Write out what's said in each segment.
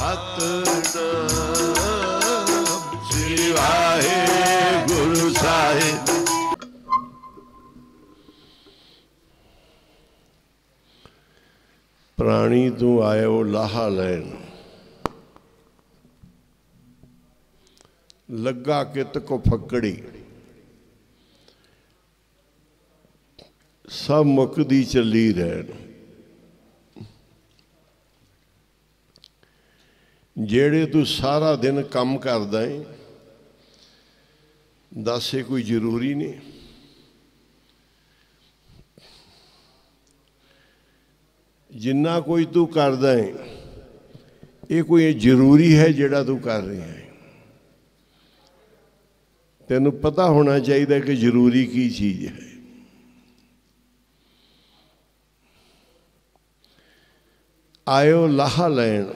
सतनाम श्री वाहेगुरु साहिब। प्राणी तू आयो लाहा लैन, लगा कित को फकड़ी, सब मुकदी चली रहन। जेड़े तू सारा दिन काम करदा है, दस ये कोई जरूरी नहीं। जिन्ना कोई तू करदा है, ये कोई जरूरी है जेड़ा तू कर रहा है? तेनू पता होना चाहिए कि जरूरी की चीज़ है। आयो लाहा लैन,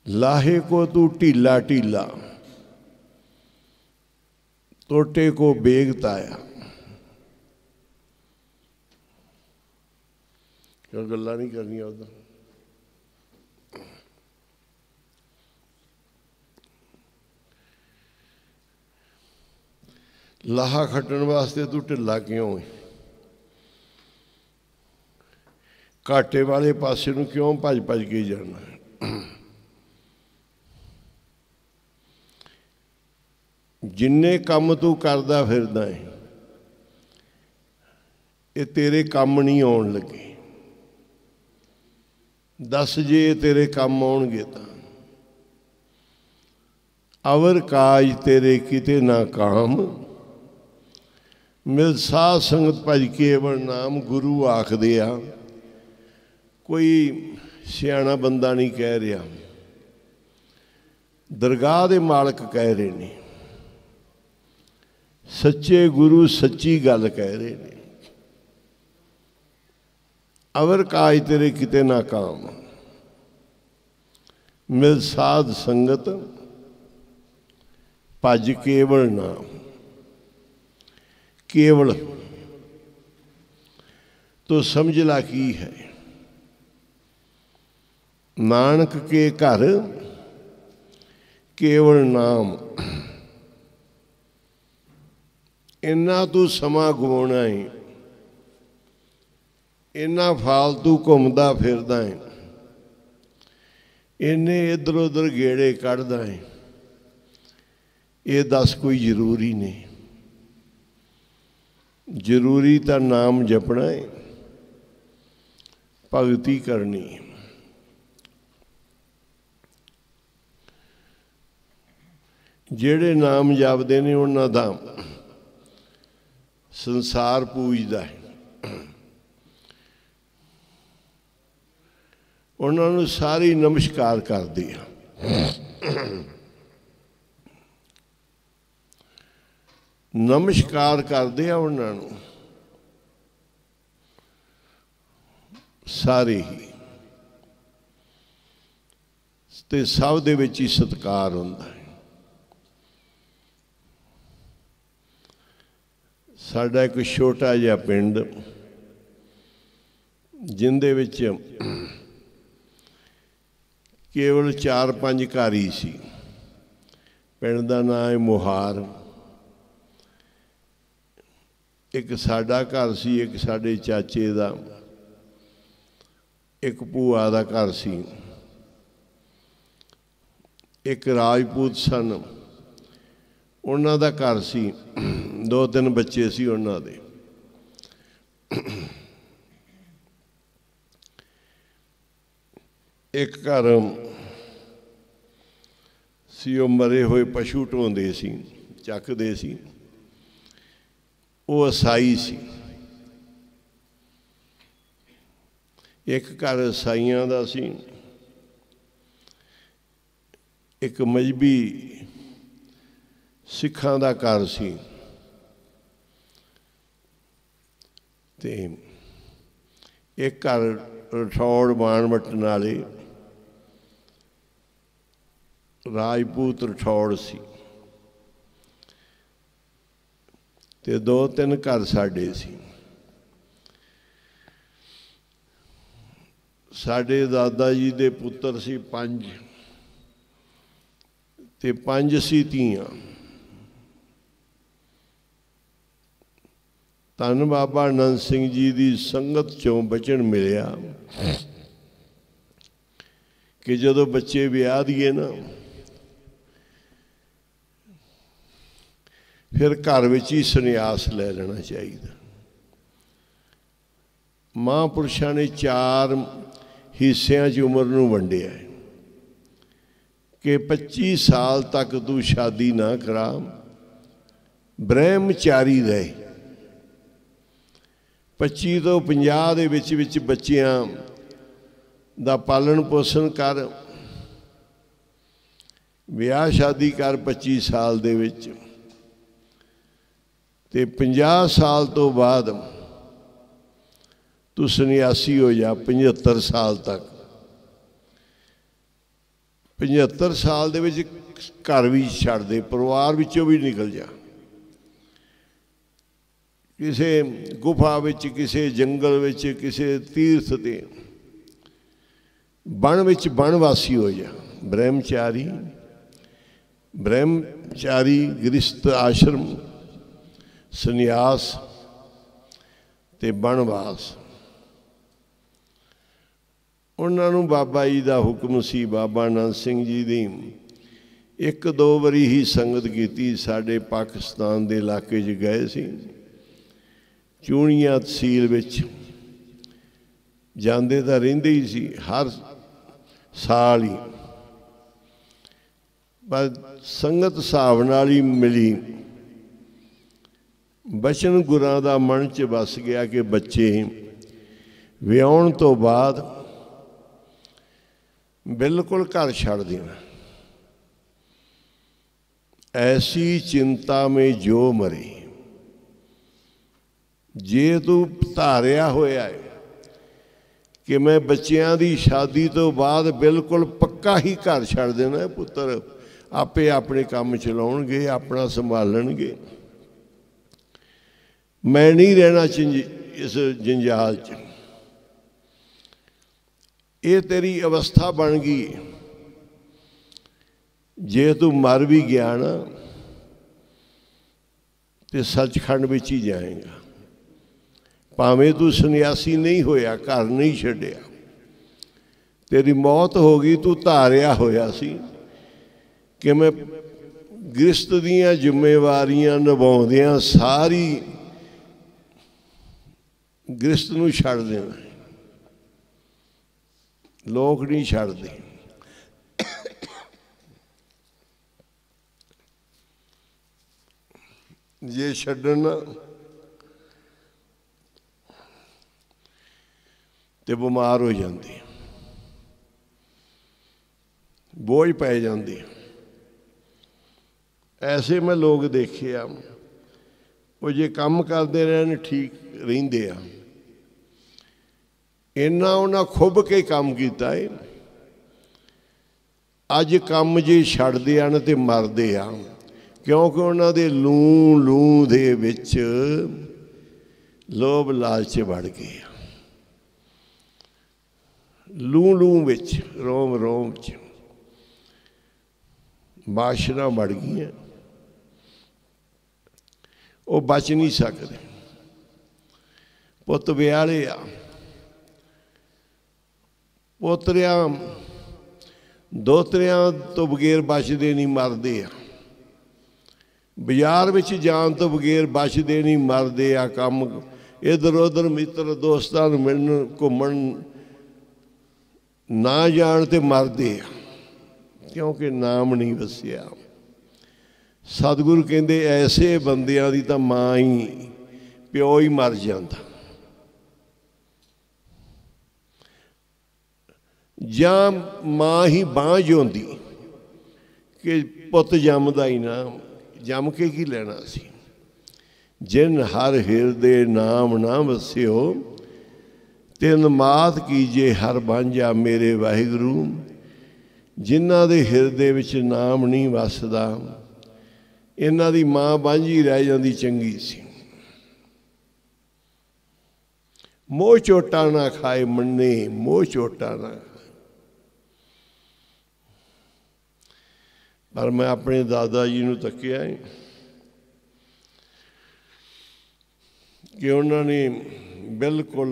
लाहे को तू ढीला ढीला, टोटे को बेगताया। क्या गल्ला नहीं करनी उधर। लाहा खट्टन वास्ते तू ढिला क्यों है? घाटे वाले पासे नूं क्यों भज भज के जाना है? जिन्ने काम तू करदा फिरदा है, ये तेरे काम नहीं आउण लगे। दस जे तेरे काम आउणगे तां अवर काज तेरे किते ना काम, मिल साध संगत भज केवल नाम। गुरु आखदे आ, कोई सियाणा बंदा नहीं कह रहा, दरगाह दे मालक कह रहे ने। सच्चे गुरु सच्ची गल कह रहे ने। अवर काज तेरे किते ना काम, मिल साध संगत भज केवल नाम। केवल तो समझ ला की है? नानक के घर केवल नाम। इन्ना तू समा गवाउणा है, इन्ना फालतू घूमदा फिरदा है, इन्ने इधर उधर गेड़े कढ़दा है। ये दस कोई जरूरी नहीं। जरूरी तो नाम जपना है, भगती करनी है। जेड़े नाम जपदे ने उन्हां दा संसार पूजदा है। उन्होंने सारी नमस्कार कर दिया। नमस्कार कर दिया उन्होंने सारे ही, ते सब दे विच ही सत्कार हुंदा है। साडा एक छोटा जिहा पिंड, जिंदे विच केवल 4-5 घर ही सी। पिंड का नाम है मुहार। एक साडा घर सी, एक साडे चाचे दा, एक भूआ दा घर सी, एक राजपूत सन, उन्हां दा घर सी। 2-3 बच्चे सी उन्हां दे। एक घर सी, वो मरे हुए पशु ढोंदे सी, चकदे सी, वो ईसाई सी। एक घर ईसाइयां दा सी, एक मजहबी सिखां दा घर सी, ते एक घर रठौड़ बाण वटन वाले राजपूत रठौड़ सी, ते 2-3 घर साडे सी। साडे दादा जी दे पुत्तर सी 5 ते 5 सी धीआं। धन बाबा नंद सिंह जी की संगत चों बचन मिलिया कि जदों बच्चे विआह दिए ना फिर घर विच ही संन्यास ले लेना चाहिए। महापुरुषों ने 4 हिस्सों च उम्र नूं वंडिया है कि 25 साल तक तू शादी ना करा, ब्रह्मचारी रहे। 25 तो 50 दे विच बच्चियां दा पालन पोषण कर, विआह शादी कर 25 साल दे विच, ते 50 साल तो बाद तू सन्यासी हो जा 75 साल तक। 75 साल दे विच घर भी छड्ड दे, परिवार विचों भी निकल जा, किसी गुफा विच, किसी जंगल विच, किसी तीर्थ ते बण विच बनवासी हो जा। ब्रह्मचारी, ब्रह्मचारी गृहस्थ आश्रम, संन्यास ते बनवास। उन्होंने बाबा जी का हुक्म सी, बाबा नंद सिंह जी की 1-2 बारी ही संगत की। साढ़े पाकिस्तान के इलाके च गए सी, चूड़ियां तहसील विच जांदे तां रहिंदे ही सी हर साल ही, पर संगत हिसाब नाल ही मिली। बचन गुरां दा मन च बस गया कि बच्चे विआउण तो बाद बिल्कुल घर छड़ देना। ऐसी चिंता में जो मरे, जे तू धारिया होया है कि मैं बच्चियां दी शादी तो बाद बिल्कुल पक्का ही घर छड़ देना है, पुत्र आपे अपने काम चलाउणगे, अपना संभालणगे, मैं नहीं रहना इस जंजाल च। ये तेरी अवस्था बन गई। जे तू मर भी गया ना तो सचखंड विच ही जाएगा, भावें तू सन्यासी नहीं होया, घर नहीं छड्डिया, तेरी मौत हो गई। तू धारिया होया सी कि मैं गृहस्थ दीयां जिम्मेवारियां निभाउंदियां सारी गृहस्थ नूं छड्ड देना। लोग नहीं छड्डदे। जे छड्डण ते बीमार हो जाते, बोझ पै जाते। ऐसे मैं लोग देखे आ, वो जे काम करते रहन ठीक रहिंदे आ। इन्ना उन्हें खुब के काम किया है, अज काम जे छड्डदे आन ते मरदे आ, क्योंकि उन्होंने लूं लूं दे विच लोभ लालच बढ़ गए। लूं लूं विच, रोम रोम च बाशना बढ़ गई, वो बच नहीं सकते। पुत विआले आ, पोतरिया दोतरियां तो बगैर बचते नहीं, मरदे आ। बाजार विच जान तो बगैर बचते नहीं, मरदे आ। काम इधर उधर मित्र दोस्तां नूं मिलण घूमण ना जान ते मरदे आ, क्योंकि नाम नहीं वसिया। सतगुरु कहंदे ऐसे बंदियां दी तां मां ही प्यो ही मर जांदा, जां मां ही बांझ होंदी कि पुत जमदा ही ना, जम के की लेना सी। जिन हर हिरदे नाम ना वस्यो, तिन मात कीजे हर बांझा मेरे वाहिगुरू। जिन्हां दे हिरदे विच नाम नहीं वसदा, इन्हां दी मां बांझी रह जांदी चंगी सी। मोह चोटा ना खाए मन्ने, मोह चोटा ना खाए। पर मैं अपने दादा जी नूं तकिया कि उन्होंने बिल्कुल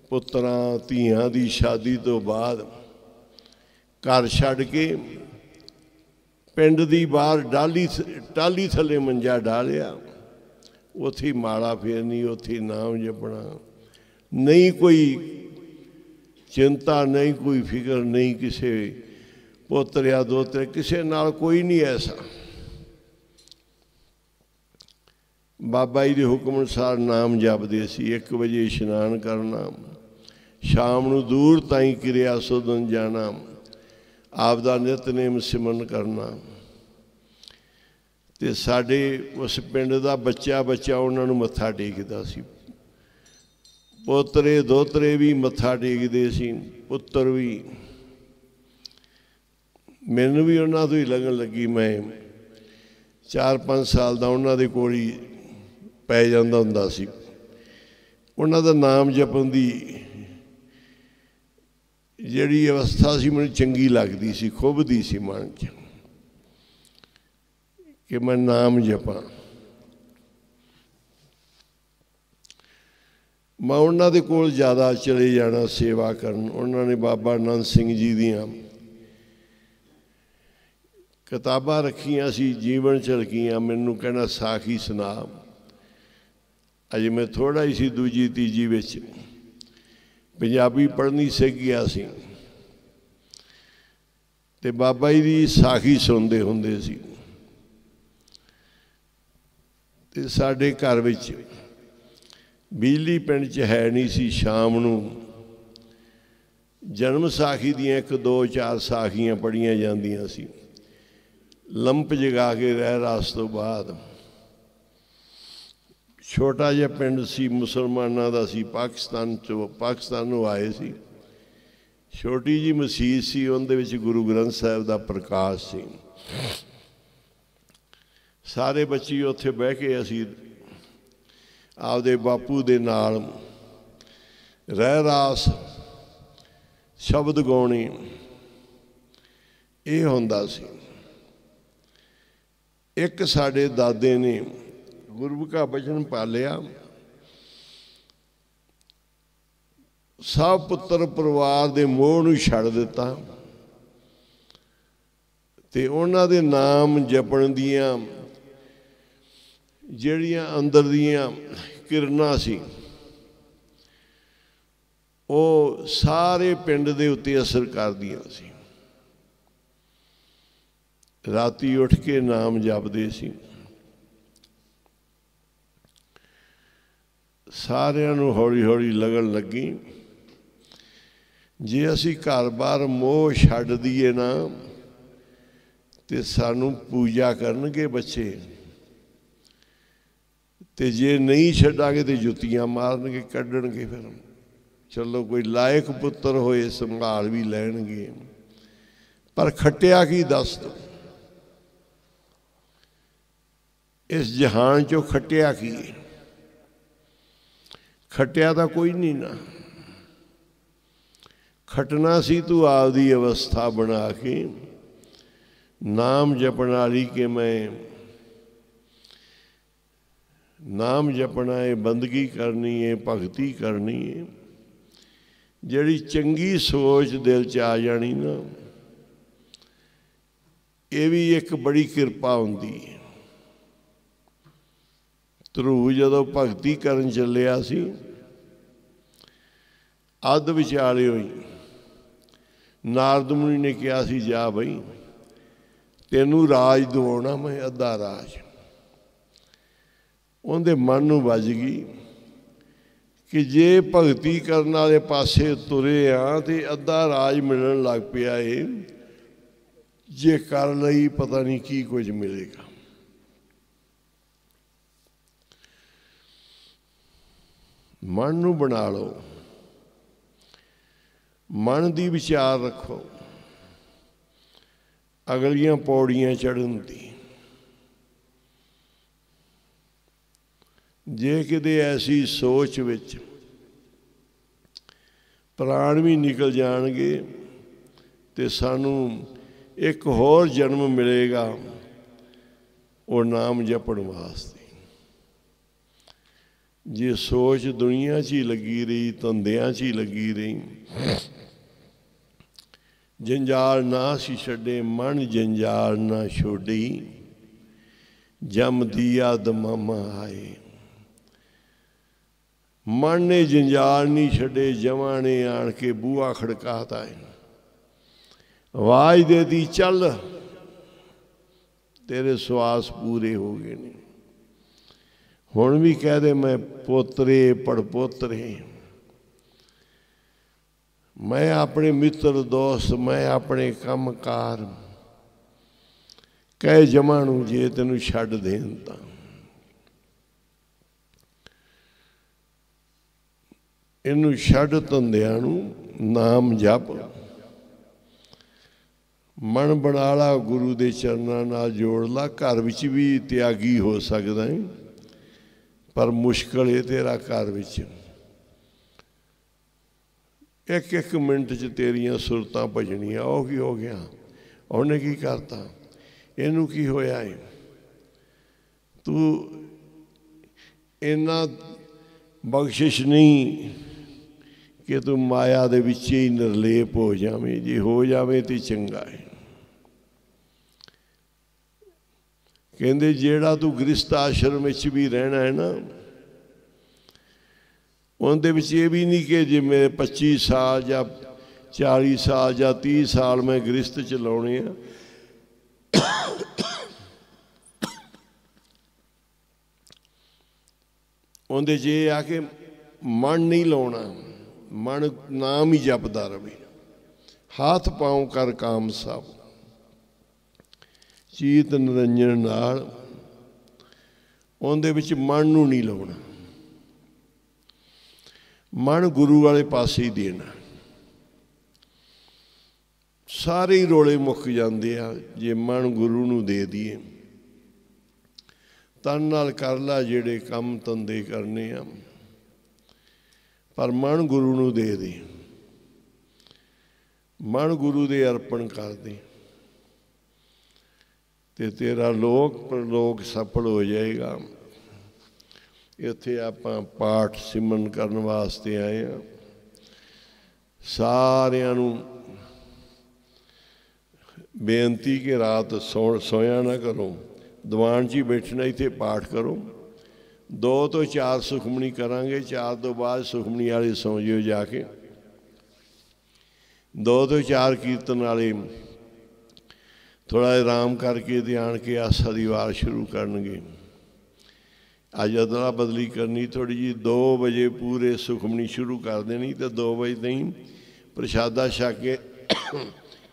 पुत्रां धीआं दी शादी तो बाद घर छड्ड के पिंड दी बाहर टाली थले मंजा डालिया, उत्थे माला फेरनी, उत्थे नाम जपना, नहीं कोई चिंता, नहीं कोई फिक्र, नहीं किसी पुत्र या दोते, किसी नाल कोई नहीं ऐसा। बाबा जी के हुक्म अनुसार नाम जपदे सी। 1 बजे इशनान करना, शाम नूं दूर ताईं क्रिया सुधन जाना, आपदा नितनेम सिमरन करना। ते साडे उस पिंड दा बच्चा बच्चा उन्हां नूं मत्था टेकदा सी, पोतरे दोतरे भी मत्था टेकदे सी, पुत्तर भी। मैनूं भी उन्हां तों ही लगन लगी। मैं 4-5 साल दा उन्हां दे कोल ही पै जांदा हुंदा सी। उन्हां दा नाम जपण दी जिहड़ी अवस्था सी मैनूं चंगी लगदी सी, खुभदी सी मन च कि मैं नाम जपां। मैं उन्हां दे कोल ज़्यादा चले जाना सेवा करन। उन्होंने बाबा नंद सिंह जी दियां किताबां रखियां सी, जीवन झलकियां। मैनूं कहना साखी सुना। अजे मैं थोड़ा ही सी दूजी तीजी विच पंजाबी पढ़नी सीख गया सी ते बाबा जी दी साखी सुनदे हुंदे सी। ते साडे घर विच बिजली पिंड च है नहीं सी। शाम नूं जन्म साखी दियां 1-2-4 साखियां पढ़ियां जांदियां सी। लंप जगा के रहरास तो बाद छोटा जिहा पिंड सी, मुसलमानां दा सी, पाकिस्तानों आए सी। छोटी जी मसीत सी, उहदे विच गुरु ग्रंथ साहिब दा प्रकाश सी। सारे बच्चे उत्थे बह के असीं आपदे बापू दे नाल रहरास शब्द गाउणे ये हुंदा सी। एक साडे दादे ने गुरु का बचन पालिया, सब पुत्र परिवार दे मोह नूं छड्ड दिता ते उन्हां दे नाम जपण दियां जिहड़ियां अंदर दियां किरणां सी वो सारे पिंड दे उत्ते असर करदियां सी। राती उठ के नाम जपदे सी। सारियां नूं हौली हौली लगन लगी जे असीं घर बार मोह छड्ड दईए ना ते सानूं पूजा करनगे बच्चे, ते जे नहीं छड्डांगे तो जुत्तियां मारनगे, कड्ढणगे। फिर चलो कोई लायक पुत्र होए संभाल भी लैणगे, पर खट्टिया की दस दो। इस जहान चो खट्टिया की? खट्टिया तो कोई नहीं ना। खटना सी तू आपदी अवस्था बना के नाम जपण वाली कि मैं नाम जपना है, बंदगी करनी है, भगती करनी है। जिहड़ी चंगी सोच दिल च आ जानी ना, ये भी एक बड़ी किरपा हुंदी है। ध्रुव जदों भगती करन चलिया सी, अध विचाले होई नारद मुनि ने कहा सी, जा बई तेनू राज दवाउणा मैं, अद्धा राज। उहदे मन नूं वज गई कि जे भगती करन वाले पासे तुरे आ तो अद्धा राज मिलण लग पिया है, जे कर लई पता नहीं की कुछ मिलेगा। मन नूं बना लो, मन दी विचार रखो अगलियां पौड़ियां चढ़न दी। जे किते ऐसी सोच विच प्राण भी निकल जाएंगे तो सानू एक होर जन्म मिलेगा वो नाम जपण वास्ते। जे सोच दुनिया च ही लगी रही, धंधियां च ही लगी रही, जंजाल ना सी छड्डे मन जंजाल ना छोड़ी, जम दिया दमामा आए। मन ने जंजाल नहीं छड्डे, जमा ने आन के बूहा खड़काता है, आवाज दे दी चल तेरे स्वास पूरे हो गए ने। हुण भी कह दे मैं पोतरे पड़पोतरे, मैं अपने मित्र दोस्त, मैं अपने काम कार कह जमा नूं जे तैनूं छड्ड देन तां इनू छड्ड धंधियां नूं नाम जप। मन बना ला गुरु दे चरनां नाल जोड़ ला। घर विच भी त्यागी हो सकदा है पर मुश्किल है तेरा घर विच। एक एक मिनट च तेरियां सुरतां भजनियां। ओ की हो गया, उन्हें की करता, इनू की होया है, तू इन्ना बख्शिश नहीं कि तू माया दे विच ही निर्लेप हो जावे। जे हो जावे तो चंगा है। कहंदे जेड़ा तू गृहस्थ आश्रम विच भी रहना है ना, उनदे विच ये भी नहीं कि जे मेरे 25 साल या 40 साल या 30 साल मैं गृहस्थ चलाने हैं। उनदे च ये आ कि मन नहीं लाउणा, मन नाम ही जपदा रहे। हाथ पाँव कर काम सब चीत निरंजन नाल, उनदे विच मन नूं नहीं लाउणा। मन गुरु वाले पासे ही देना। सारे ही रोले मुक जाते आ जे मन गुरु नूं दे दिए। तन नाल कर ला जेड़े काम धंधे करने आ, पर मन गुरु नूं दे दे। मन गुरु दे अर्पण कर दे ते तेरा लोक परलोक सफल हो जाएगा। इत्थे आपां पाठ सिमरन करन वास्ते आए हैं। सारियां नूं बेनती कि रात सोया ना करो, दीवान च ही बैठना, इत्थे पाठ करो। 2 तो 4 सुखमनी करांगे, 4 तो बाद सुखमनी वाले सौ जिओ जाके। 2 तो 4 कीर्तन वाले थोड़ा आराम करके ध्यान के आसा दी वार शुरू करनगे। अज अदला बदली करनी थोड़ी जी, 2 बजे पूरे सुखमनी शुरू कर देनी तो 2 बजे ताईं प्रशादा छक के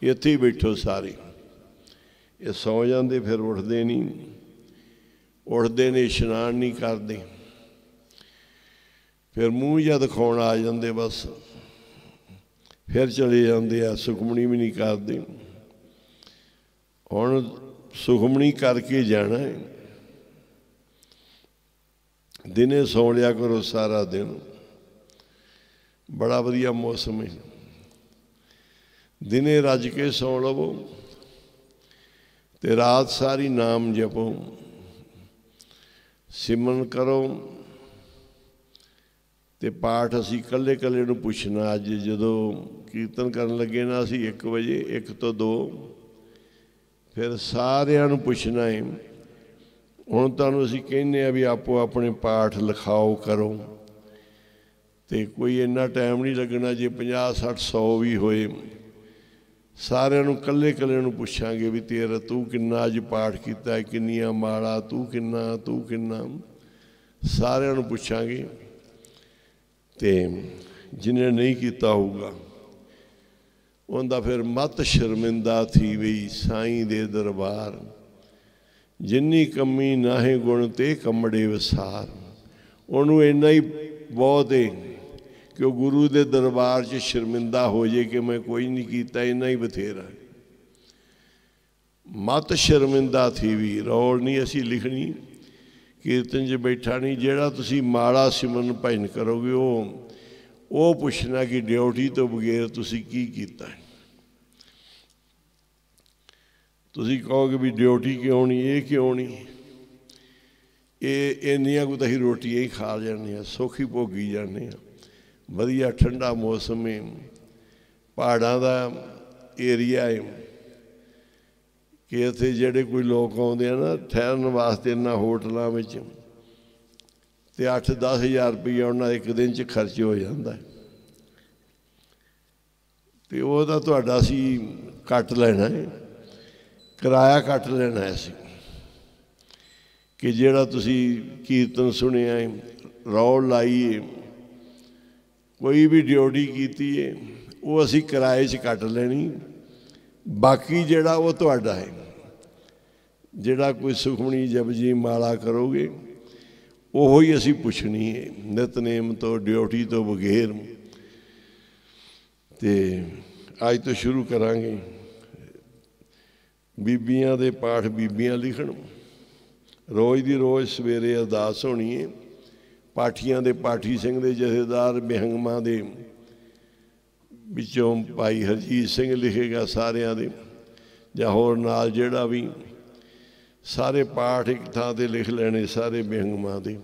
इत्थे ही बैठो सारे। ये सौ जाते फिर उठते नहीं, उठते ने इशनान नहीं करते, फिर मूँह जा दिखाउण आ जाते, बस फिर चले जाते आ, सुखमनी भी नहीं करते। हुण सुखमनी करके जाना है। दिने सौ लिया करो सारा दिन, बड़ा वधिया मौसम है। दिने रज के सौ लवो ते रात सारी नाम जपो, सिमरन करो। ते पाठ असी कल्ले कल्ले नूं पुछना। अज जदों कीर्तन करन लगे ना, असी 1 बजे 1 तो 2 फिर सारियां नूं पुछना है। हुण तुहानूं असीं कहने आ भी आपो अपने पाठ लिखाओ करो, तो कोई इन्ना टाइम नहीं लगना। जे 50 60 100 भी होए, सारियां नूं कल्ले कल्ले नूं पुछांगे भी तेरा तू किन्ना अज पाठ कीता है, किन्नियां माला, तू किन्ना सारियां नूं पुछांगे। ते जिन्हें नहीं किया होगा उनका फिर मत शर्मिंदा थी वही साईं दे दरबार। जिन्नी कमी नाहे गुण ते कमड़े वसार। उन्होंने इन्ना ही बहुत है कि वह गुरु दे दरबार च शर्मिंदा हो जाए कि मैं कोई नहीं किया, इन्ना ही बथेरा। मत शर्मिंदा थी भी रौल नहीं असी लिखनी, कीर्तन च बैठा नहीं। जेड़ा तुसी माड़ा सिमरन भजन करोगे ਉਹ ਪੁੱਛਣਾ ਕਿ ਡਿਊਟੀ ਤੋਂ ਬਗੈਰ ਤੁਸੀਂ ਕੀ ਕੀਤਾ। ਤੁਸੀਂ ਕਹੋਗੇ ਵੀ ਡਿਊਟੀ ਕਿਉਂ ਨਹੀਂ, ਇਹ ਕਿਉਂ ਨਹੀਂ, ਇਹ ਇੰਨੀਆਂ ਕੁ ਤਾਂ ਅਸੀਂ ਰੋਟੀਆਂ ਹੀ ਖਾ ਜਾਂਦੇ ਹਾਂ, ਸੌਖੀ ਭੋਗੀ ਜਾਂਦੇ ਹਾਂ। ਵਧੀਆ ਠੰਡਾ ਮੌਸਮ ਹੈ, ਪਹਾੜਾਂ ਦਾ ਏਰੀਆ ਹੈ ਕਿ ਇੱਥੇ ਜਿਹੜੇ ਕੋਈ ਲੋਕ ਆਉਂਦੇ ਆ ਨਾ ਠਹਿਰਨ ਵਾਸਤੇ ਇਹਨਾਂ ਹੋਟਲਾਂ ਵਿੱਚ, ਅਤੇ 8-10 ਹਜ਼ਾਰ ਰੁਪਈਆ ਉਹਨਾਂ ਇੱਕ ਦਿਨ 'ਚ ਖਰਚ ਹੋ ਜਾਂਦਾ। ਅਤੇ ਉਹ ਤਾਂ ਤੁਹਾਡਾ ਅਸੀਂ ਕੱਟ ਲੈਣਾ ਹੈ, ਕਿਰਾਇਆ ਕੱਟ ਲੈਣਾ ਹੈ ਅਸੀਂ, ਕਿ ਜਿਹੜਾ ਤੁਸੀਂ ਕੀਰਤਨ ਸੁਣਿਆ ਹੈ, ਰੌਲ ਲਾਈ ਹੈ, ਕੋਈ ਵੀ ਡਿਊਟੀ ਕੀਤੀ ਹੈ, ਉਹ ਅਸੀਂ ਕਿਰਾਏ 'ਚ ਕੱਟ ਲੈਣੀ। ਬਾਕੀ ਜਿਹੜਾ ਉਹ ਤੁਹਾਡਾ ਹੈ। ਜਿਹੜਾ ਕੋਈ ਸੁਖਮਣੀ ਜਪਜੀ ਮਾਲਾ ਕਰੋਗੇ ਉਹੋ ਹੀ ਅਸੀਂ ਪੁੱਛਣੀ ਹੈ, ਨਿਤਨੇਮ ਤੋਂ, ਡਿਊਟੀ ਤੋਂ ਬਗੈਰ। ਅਤੇ ਅੱਜ ਤੋਂ ਸ਼ੁਰੂ ਕਰਾਂਗੇ। ਬੀਬੀਆਂ ਦੇ ਪਾਠ ਬੀਬੀਆਂ ਲਿਖਣ, ਰੋਜ਼ ਦੀ ਰੋਜ਼ ਸਵੇਰੇ ਅਰਦਾਸ ਹੋਣੀ ਹੈ। ਪਾਠੀਆਂ ਦੇ ਪਾਠੀ ਸਿੰਘ ਦੇ ਜਥੇਦਾਰ ਬਿਹੰਗਮਾਂ ਦੇ ਵਿੱਚੋਂ ਭਾਈ ਹਰਜੀਤ ਸਿੰਘ ਲਿਖੇਗਾ ਸਾਰਿਆਂ ਦੇ, ਜਾਂ ਹੋਰ ਨਾਲ ਜਿਹੜਾ ਵੀ, ਸਾਰੇ ਪਾਠ ਇੱਕ ਥਾਂ 'ਤੇ ਲਿਖ ਲੈਣੇ ਸਾਰੇ ਬਿਹੰਗਮਾਂ ਦੇ।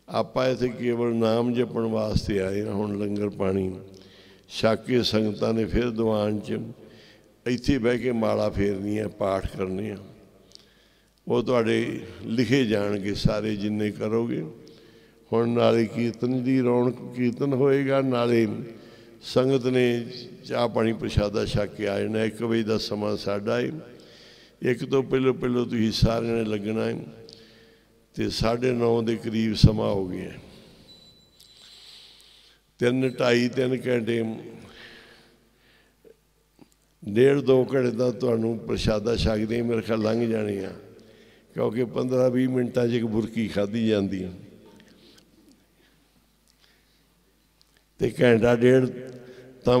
ਆਪਾਂ ਇੱਥੇ ਕੇਵਲ ਨਾਮ ਜਪਣ ਵਾਸਤੇ ਆਏ ਹਾਂ। ਹੁਣ ਲੰਗਰ ਪਾਣੀ ਛਕ ਕੇ ਸੰਗਤਾਂ ਨੇ ਫਿਰ ਦੀਵਾਨ 'ਚ ਇੱਥੇ ਬਹਿ ਕੇ ਮਾਲਾ ਫੇਰਨੀ ਹੈ, ਪਾਠ ਕਰਨੇ ਆ। ਉਹ ਤੁਹਾਡੇ ਲਿਖੇ ਜਾਣਗੇ ਸਾਰੇ ਜਿੰਨੇ ਕਰੋਗੇ। ਹੁਣ ਨਾਲੇ ਕੀਰਤਨ ਦੀ ਰੌਣਕ, ਕੀਰਤਨ ਹੋਏਗਾ, ਨਾਲੇ ਸੰਗਤ ਨੇ ਚਾਹ ਪਾਣੀ ਪ੍ਰਸ਼ਾਦਾ ਛਕ ਕੇ ਆ ਜਾਣਾ। 1 ਵਜੇ ਦਾ ਸਮਾਂ ਸਾਡਾ ਹੈ। 1 ਤੋਂ ਪਹਿਲੋਂ ਤੁਸੀਂ ਸਾਰਿਆਂ ਨੇ ਲੱਗਣਾ ਹੈ, ਅਤੇ 9:30 ਦੇ ਕਰੀਬ ਸਮਾਂ ਹੋ ਗਿਆ। 3-2.5-3 ਘੰਟੇ, 1.5-2 ਘੰਟੇ ਦਾ ਤੁਹਾਨੂੰ ਪ੍ਰਸ਼ਾਦਾ ਛਕਦੇ ਮੇਰੇ ਖਿਆਲ ਲੰਘ ਜਾਣੇ ਆ, ਕਿਉਂਕਿ 15-20 ਮਿੰਟਾਂ 'ਚ ਇੱਕ ਬੁਰਕੀ ਖਾਧੀ ਜਾਂਦੀ ਹੈ, ਅਤੇ 1.5 ਤਾਂ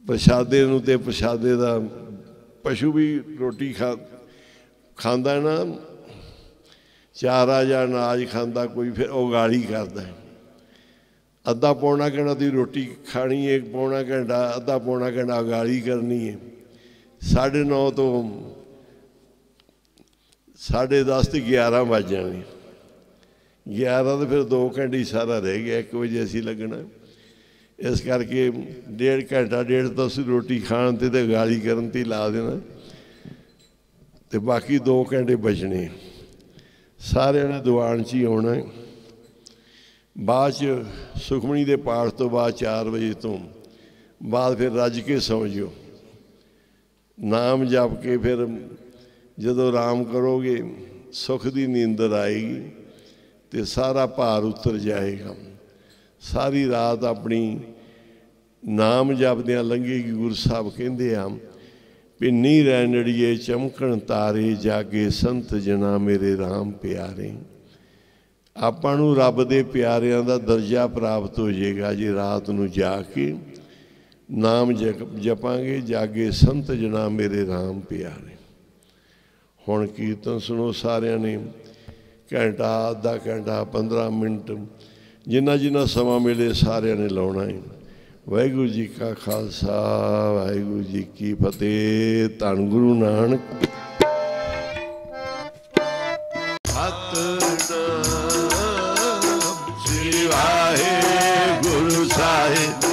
ਪ੍ਰਸ਼ਾਦੇ ਨੂੰ, ਅਤੇ ਪ੍ਰਸ਼ਾਦੇ ਦਾ ਪਸ਼ੂ ਵੀ ਰੋਟੀ ਖਾਂਦਾ ਨਾ, ਚਾਰਾ ਜਾਂ ਅਨਾਜ ਖਾਂਦਾ ਕੋਈ, ਫਿਰ ਉਗਾਲੀ ਕਰਦਾ। ਅੱਧਾ ਪੌਣਾ ਘੰਟਾ ਦੀ ਰੋਟੀ ਖਾਣੀ ਹੈ, ਪੌਣਾ ਘੰਟਾ, ਅੱਧਾ ਪੌਣਾ ਘੰਟਾ ਉਗਾਲੀ ਕਰਨੀ ਹੈ। 9:30 ਤੋਂ 10:30 ਤੇ 11 ਵੱਜ ਜਾਣੇ। 11 ਤਾਂ ਫਿਰ 2 ਘੰਟੇ ਸਾਰਾ ਰਹਿ ਗਿਆ। 1 ਵਜੇ ਅਸੀਂ ਲੱਗਣਾ। ਇਸ ਕਰਕੇ 1.5 ਘੰਟਾ, 1.5 ਤਾਂ ਅਸੀਂ ਰੋਟੀ ਖਾਣ 'ਤੇ ਅਤੇ ਉਗਾਲੀ ਕਰਨ 'ਤੇ ਲਾ ਦੇਣਾ, ਅਤੇ ਬਾਕੀ 2 ਘੰਟੇ ਬਚਣੇ। ਸਾਰਿਆਂ ਨੇ ਦੀਵਾਨ 'ਚ ਹੀ ਆਉਣਾ। ਬਾਅਦ 'ਚ ਸੁਖਮਣੀ ਦੇ ਪਾਠ ਤੋਂ ਬਾਅਦ 4 ਵਜੇ ਤੋਂ ਬਾਅਦ ਫਿਰ ਰੱਜ ਕੇ ਸੌਂ ਜਿਓ। ਨਾਮ ਜਪ ਕੇ ਫਿਰ ਜਦੋਂ ਆਰਾਮ ਕਰੋਗੇ ਸੁੱਖ ਦੀ ਨੀਂਦਰ ਆਏਗੀ ਅਤੇ ਸਾਰਾ ਭਾਰ ਉਤਰ ਜਾਏਗਾ। ਸਾਰੀ ਰਾਤ ਆਪਣੀ ਨਾਮ ਜਪਦਿਆਂ ਲੰਘੇਗੀ। ਗੁਰੂ ਸਾਹਿਬ ਕਹਿੰਦੇ ਆ, ਪਿੰਨੀ ਰੈਣੜੀਏ ਚਮਕਣ ਤਾਰੇ, ਜਾਗੇ ਸੰਤ ਜਨਾ ਮੇਰੇ ਰਾਮ ਪਿਆਰੇ। ਆਪਾਂ ਨੂੰ ਰੱਬ ਦੇ ਪਿਆਰਿਆਂ ਦਾ ਦਰਜਾ ਪ੍ਰਾਪਤ ਹੋ ਜਾਏਗਾ ਜੇ ਰਾਤ ਨੂੰ ਜਾ ਕੇ ਨਾਮ ਜਪਾਂਗੇ, ਜਾਗੇ ਸੰਤ ਜਨਾ ਮੇਰੇ ਰਾਮ ਪਿਆਰੇ। ਹੁਣ ਕੀਰਤਨ ਸੁਣੋ ਸਾਰਿਆਂ ਨੇ, ਘੰਟਾ, ਅੱਧਾ ਘੰਟਾ, 15 ਮਿੰਟ, ਜਿੰਨਾ ਸਮਾਂ ਮਿਲੇ ਸਾਰਿਆਂ ਨੇ ਲਾਉਣਾ ਹੈ। ਵਾਹਿਗੁਰੂ ਜੀ ਕਾ ਖਾਲਸਾ, ਵਾਹਿਗੁਰੂ ਜੀ ਕੀ ਫਤਿਹ। ਧੰਨ ਗੁਰੂ ਨਾਨਕ। ਸਤਿਨਾਮ ਸ੍ਰੀ ਵਾਹਿਗੁਰੂ ਸਾਹਿਬ।